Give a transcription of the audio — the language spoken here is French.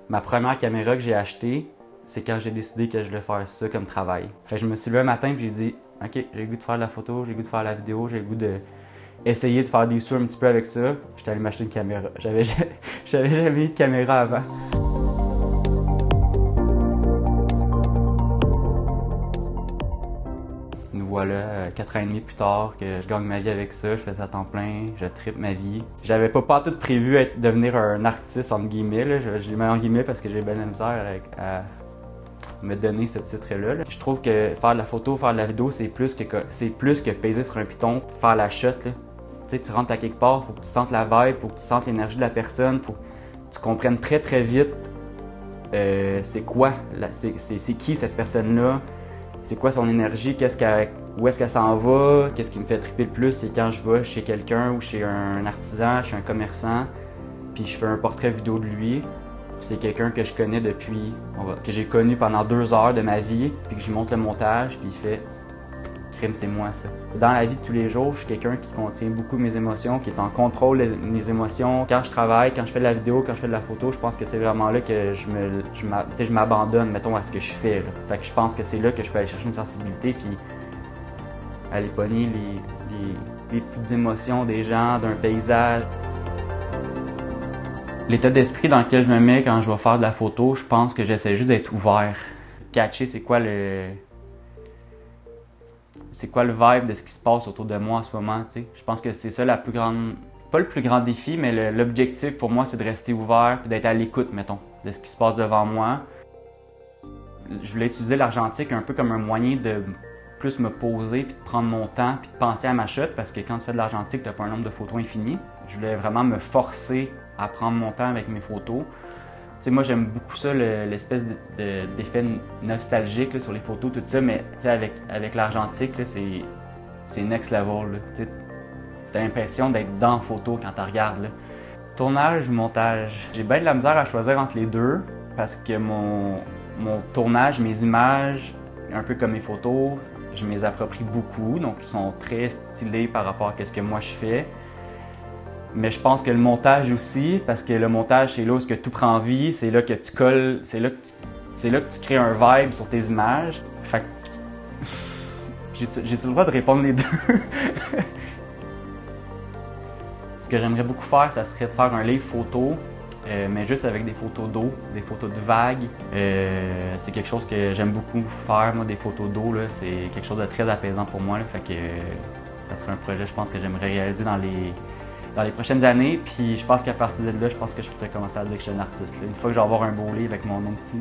Ma première caméra que j'ai achetée, c'est quand j'ai décidé que je voulais faire ça comme travail. Fait que je me suis levé un matin et j'ai dit « Ok, j'ai le goût de faire de la photo, j'ai le goût de faire de la vidéo, j'ai le goût d'essayer de faire des sous un petit peu avec ça. » J'étais allé m'acheter une caméra. J'avais jamais eu de caméra avant. Nous voilà 4 ans et demi plus tard que je gagne ma vie avec ça, je fais ça à temps plein, je trippe ma vie. J'avais pas tout prévu devenir un artiste entre guillemets, là. Je les mets en guillemets parce que j'ai bien la misère à me donner ce titre-là. Je trouve que faire de la photo, faire de la vidéo, c'est plus que peser sur un piton, faire la shot. Là. Tu sais, tu rentres à quelque part, faut que tu sentes la vibe, faut que tu sentes l'énergie de la personne, faut que tu comprennes très très vite c'est quoi, c'est qui cette personne-là, c'est quoi son énergie, où est-ce qu'elle s'en va, qu'est-ce qui me fait triper le plus, c'est quand je vais chez quelqu'un ou chez un artisan, chez un commerçant, puis je fais un portrait vidéo de lui. C'est quelqu'un que je connais que j'ai connu pendant 2 heures de ma vie, puis que je lui montre le montage, puis il fait « Crime, c'est moi ça ». Dans la vie de tous les jours, je suis quelqu'un qui contient beaucoup de mes émotions, qui est en contrôle de mes émotions. Quand je travaille, quand je fais de la vidéo, quand je fais de la photo, je pense que c'est vraiment là que je m'abandonne, mettons, à ce que je fais. Là. Fait que je pense que c'est là que je peux aller chercher une sensibilité, puis aller pogner les petites émotions des gens, d'un paysage. L'état d'esprit dans lequel je me mets quand je vais faire de la photo, je pense que j'essaie juste d'être ouvert. Catcher c'est quoi le vibe de ce qui se passe autour de moi en ce moment, tu sais. Je pense que c'est ça la plus grande, pas le plus grand défi, mais l'objectif pour moi c'est de rester ouvert et d'être à l'écoute, mettons, de ce qui se passe devant moi. Je voulais utiliser l'argentique un peu comme un moyen de plus me poser, puis de prendre mon temps, puis de penser à ma shot, parce que quand tu fais de l'argentique, tu n'as pas un nombre de photos infini. Je voulais vraiment me forcer à prendre mon temps avec mes photos. Tu sais, moi, j'aime beaucoup ça, l'espèce d'effet nostalgique là, sur les photos, tout ça, mais tu sais, avec l'argentique, c'est next level. Tu as l'impression d'être dans la photo quand tu regardes. Là. Tournage ou montage? J'ai bien de la misère à choisir entre les deux, parce que mon tournage, mes images, un peu comme mes photos, je me les approprie beaucoup, donc ils sont très stylés par rapport à ce que moi je fais. Mais je pense que le montage aussi, parce que le montage, c'est là où tout prend vie, c'est là que tu colles, c'est là que tu crées un vibe sur tes images. Fait que j'ai-tu le droit de répondre les deux? Ce que j'aimerais beaucoup faire, ça serait de faire un livre photo, mais juste avec des photos d'eau, des photos de vagues. C'est quelque chose que j'aime beaucoup faire, moi, des photos d'eau. C'est quelque chose de très apaisant pour moi. Là, fait que ça serait un projet, je pense, que j'aimerais réaliser dans les prochaines années. Puis je pense qu'à partir de là, je pense que je pourrais commencer à dire que je suis un artiste. Là. Une fois que je vais avoir un beau livre avec mon nom petit.